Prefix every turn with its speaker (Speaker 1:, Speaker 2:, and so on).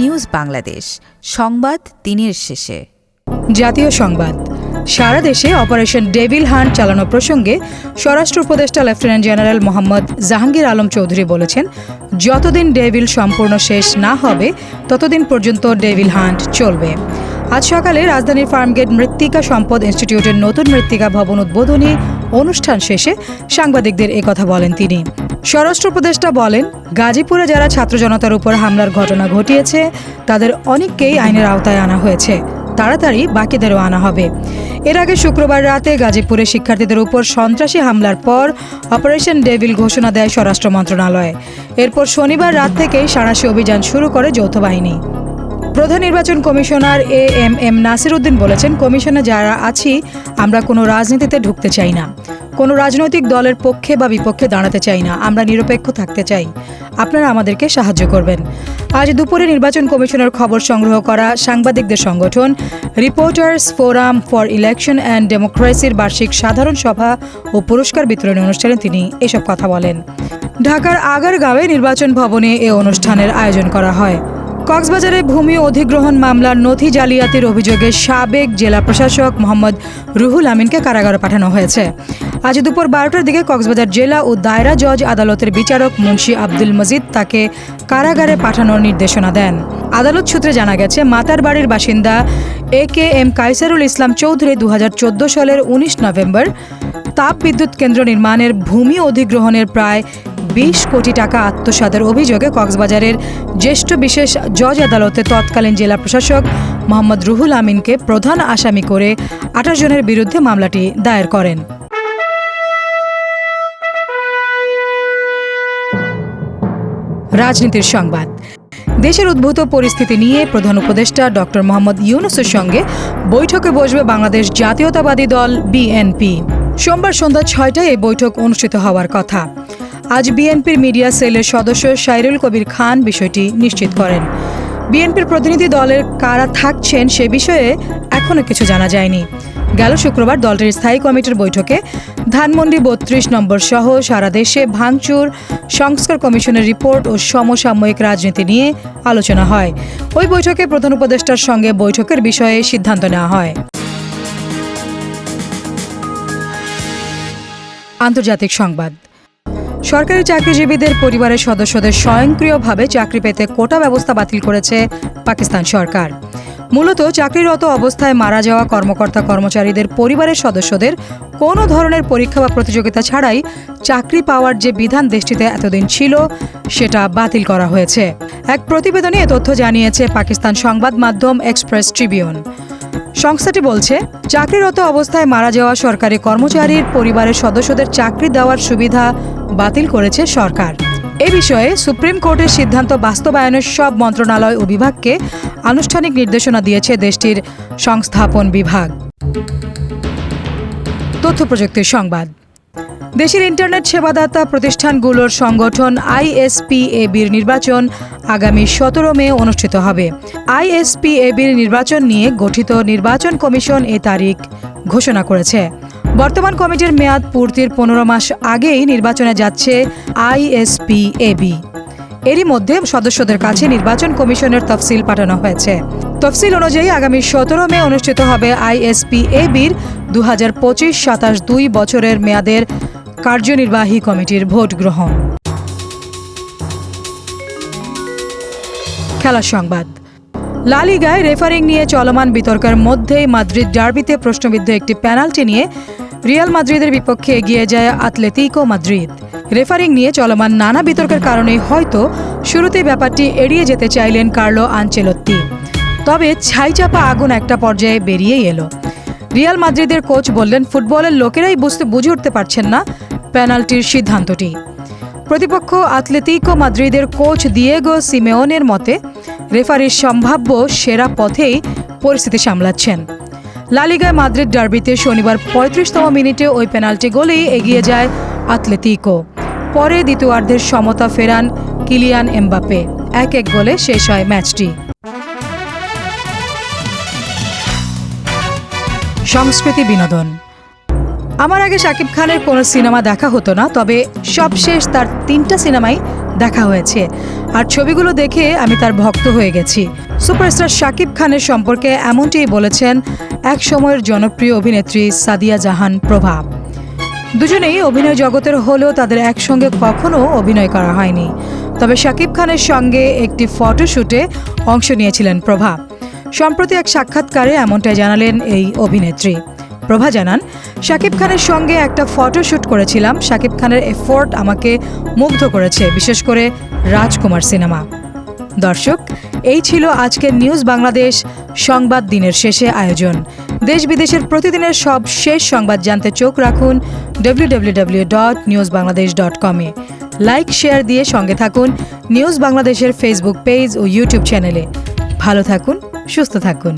Speaker 1: News Bangladesh সংবাদ দিনের শেষে।
Speaker 2: জাতীয় সংবাদ। সারা দেশে অপারেশন ডেভিল হান্ট চালানো প্রসঙ্গে স্বরাষ্ট্র উপদেষ্টা লেফটেন্যান্ট জেনারেল মোহাম্মদ জাহাঙ্গীর আলম চৌধুরী বলেছেন, যতদিন ডেভিল সম্পূর্ণ শেষ না হবে ততদিন পর্যন্ত ডেভিল হান্ট চলবে। আজ সকালে রাজধানীর ফার্মগেট মৃত্তিকা সম্পদ ইনস্টিটিউটের নতুন মৃত্তিকা ভবন উদ্বোধনী অনুষ্ঠান শেষে সাংবাদিকদের একথা বলেন তিনি। স্বরাষ্ট্র উপদেষ্টা বলেন, গাজীপুরে যারা ছাত্র জনতার উপর হামলার ঘটনা ঘটিয়েছে তাদের অনেককেই আইনের আওতায় আনা হয়েছে, তাড়াতাড়ি বাকিদেরও আনা হবে। এর আগে শুক্রবার রাতে গাজীপুরে শিক্ষার্থীদের উপর সন্ত্রাসী হামলার পর অপারেশন ডেভিল ঘোষণা দেয় স্বরাষ্ট্র মন্ত্রণালয়। এরপর শনিবার রাত থেকেই সাঁড়াশি অভিযান শুরু করে যৌথ বাহিনী। প্রধান নির্বাচন কমিশনার এএমএম নাসির উদ্দিন বলেছেন, কমিশনে যারা আছি আমরা কোনো রাজনীতিতে ঢুকতে চাই না, কোনো রাজনৈতিক দলের পক্ষে বা বিপক্ষে দাঁড়াতে চাই না, আমরা নিরপেক্ষ থাকতে চাই, আপনারা আমাদেরকে সাহায্য করবেন। আজ দুপুরে নির্বাচন কমিশনের খবর সংগ্রহ করা সাংবাদিকদের সংগঠন reporters forum for election and ডেমোক্রেসির বার্ষিক সাধারণ সভা ও পুরস্কার বিতরণী অনুষ্ঠানে তিনি এসব কথা বলেন। ঢাকার আগারগাঁওয়ে নির্বাচন ভবনে এ অনুষ্ঠানের আয়োজন করা হয়। কক্সবাজারে ভূমি অধিগ্রহণ মামলার নথি জালিয়াতির অভিযোগে সাবেক জেলা প্রশাসক মোহাম্মদ রুহুল আমিনকে কারাগারে পাঠানো হয়েছে। আজ দুপুর 12টার দিকে কক্সবাজার জেলা ও দায়রা জজ আদালতের বিচারক মুন্সি আব্দুল মজিদ তাকে কারাগারে পাঠানোর নির্দেশনা দেন। আদালত সূত্রে জানা গেছে, মাতার বাড়ির বাসিন্দা AKM কায়সারুল ইসলাম চৌধুরী 2014 সালের 19 নভেম্বর তাপ বিদ্যুৎ কেন্দ্র নির্মাণের ভূমি অধিগ্রহণের প্রায় 20 কোটি টাকা আত্মসাতের অভিযোগে কক্সবাজারের জ্যেষ্ঠ বিশেষ জজ আদালতে তৎকালীন জেলা প্রশাসক মোহাম্মদ রুহুল আমিনকে প্রধান আসামি করে 28 জনের বিরুদ্ধে মামলাটি দায়ের করেন। রাজনীতির সংবাদ। দেশের উদ্ভূত পরিস্থিতি নিয়ে প্রধান উপদেষ্টা ডক্টর মোহাম্মদ ইউনূসের সঙ্গে বৈঠকে বসবে বাংলাদেশ জাতীয়তাবাদী দল বিএনপি। সোমবার সন্ধ্যা 6টায় এই বৈঠক অনুষ্ঠিত হওয়ার কথা। আজ বিএনপির মিডিয়া সেলের সদস্য সাইরুল কবির খান বিষয়টি নিশ্চিত করেন। বিএনপির প্রতিনিধি দলের কারা থাকছেন সে বিষয়ে এখনও কিছু জানা যায়নি। গেল শুক্রবার দলটির স্থায়ী কমিটির বৈঠকে ধানমন্ডি 32 নম্বর সহ সারা দেশে ভাঙচুর, সংস্কার কমিশনের রিপোর্ট ও সমসাময়িক রাজনীতি নিয়ে আলোচনা হয়। ওই বৈঠকে প্রধান উপদেষ্টার সঙ্গে বৈঠকের বিষয়ে সিদ্ধান্ত নেওয়া হয়। আন্তর্জাতিক সংবাদ। সরকারি চাকরিজীবীদের পরিবারের সদস্যদের স্বয়ংক্রিয়ভাবে চাকরি পেতে কোটা ব্যবস্থা বাতিল করেছে পাকিস্তান সরকার। মূলত চাকরিরত অবস্থায় মারা যাওয়া কর্মকর্তা কর্মচারীদের পরিবারের সদস্যদের কোনো ধরনের পরীক্ষা বা প্রতিযোগিতা ছাড়াই চাকরি পাওয়ার যে বিধান দেশটিতে এতদিন ছিল সেটা বাতিল করা হয়েছে। এক প্রতিবেদনে এ তথ্য জানিয়েছে পাকিস্তান সংবাদ মাধ্যম এক্সপ্রেস ট্রিবিউন। সংস্থাটি বলছে, চাকরিরত অবস্থায় মারা যাওয়া সরকারি কর্মচারীর পরিবারের সদস্যদের চাকরি দেওয়ার সুবিধা বাতিল করেছে সরকার। এ বিষয়ে সুপ্রিম কোর্টের সিদ্ধান্ত বাস্তবায়নের সব মন্ত্রণালয় ও বিভাগকে আনুষ্ঠানিক নির্দেশনা দিয়েছে দেশটির সংস্থাপন বিভাগ। তথ্য প্রযুক্তির সংবাদ। দেশের ইন্টারনেট সেবাদাতা প্রতিষ্ঠানগুলোর সংগঠন ISPABর নির্বাচন আগামী 17 মে অনুষ্ঠিত হবে। ISPABর নির্বাচন নিয়ে গঠিত নির্বাচন কমিশন এ তারিখ ঘোষণা করেছে। বর্তমান কমিটির মেয়াদ পূর্তির 15 মাস আগেই নির্বাচনে যাচ্ছে ISPAB। এরই মধ্যে সদস্যদের কাছে নির্বাচন কমিশনের তফসিল পাঠানো হয়েছে। তফসিল অনুযায়ী আগামী 17 মে অনুষ্ঠিত হবে ISPABর 2025-27 2 বছরের মেয়াদের কার্যনির্বাহী কমিটির ভোট গ্রহণ। খেলার সংবাদ। লা লিগায় রেফারিং নিয়ে চলমান বিতর্কের মধ্যেই মাদ্রিদ ডার্বিতে প্রশ্নবিদ্ধ একটি পেনাল্টি নিয়ে রিয়াল মাদ্রিদের বিপক্ষে এগিয়ে যায় আতলেতিকো মাদ্রিদ। রেফারিং নিয়ে চলমান নানা বিতর্কের কারণেই হয়তো শুরুতেই ব্যাপারটি এড়িয়ে যেতে চাইলেন কার্লো আনচেলত্তি। তবে ছাইচাপা আগুন একটা পর্যায়ে বেরিয়েই এলো। রিয়াল মাদ্রিদের কোচ বললেন, ফুটবলের লোকেরাই বুঝে উঠতে পারছেন না পেনাল্টির সিদ্ধান্তটি। প্রতিপক্ষ আতলেতিকো মাদ্রিদের কোচ দিয়েগো সিমেওনের মতে রেফারির সম্ভাব্য সেরা পথেই পরিস্থিতি সামলাচ্ছেন। লা লিগায় মাদ্রিদ ডার্বিতে শনিবার 35তম মিনিটে ওই পেনাল্টি গোলেই এগিয়ে যায় আতলেতিকো। পরে দ্বিতীয়ার্ধের সমতা ফেরান কিলিয়ান এমবাপে। 1-1 গোলে শেষ হয় ম্যাচটি। সংস্কৃতি বিনোদন। আমার আগে শাকিব খানের কোনো সিনেমা দেখা হতো না, তবে সবশেষ তার 3টা সিনেমাই দেখা হয়েছে, আর ছবিগুলো দেখে আমি তার ভক্ত হয়ে গেছি। সুপারস্টার শাকিব খানের সম্পর্কে এমনটিই বলেছেন এক সময়ের জনপ্রিয় অভিনেত্রী সাদিয়া জাহান প্রভা। দুজনেই অভিনয় জগতের হলেও তাদের একসঙ্গে কখনো অভিনয় করা হয়নি। তবে শাকিব খানের সঙ্গে একটি ফটোশুটে অংশ নিয়েছিলেন প্রভা। সম্প্রতি এক সাক্ষাৎকারে এমনটাই জানালেন এই অভিনেত্রী। প্রভা জানান, শাকিব খানের সঙ্গে একটা ফটোশুট করেছিলাম। শাকিব খানের এফোর্ট আমাকে মুগ্ধ করেছে, বিশেষ করে রাজকুমার সিনেমা। দর্শক, এই ছিল আজকের নিউজ বাংলাদেশ সংবাদ দিনের শেষে আয়োজন। দেশ বিদেশের প্রতিদিনের সব শেষ সংবাদ জানতে চোখ রাখুন www.newsbangladesh.com-এ। লাইক শেয়ার দিয়ে সঙ্গে থাকুন নিউজ বাংলাদেশের ফেসবুক পেজ ও ইউটিউব চ্যানেলে। ভালো থাকুন, সুস্থ থাকুন।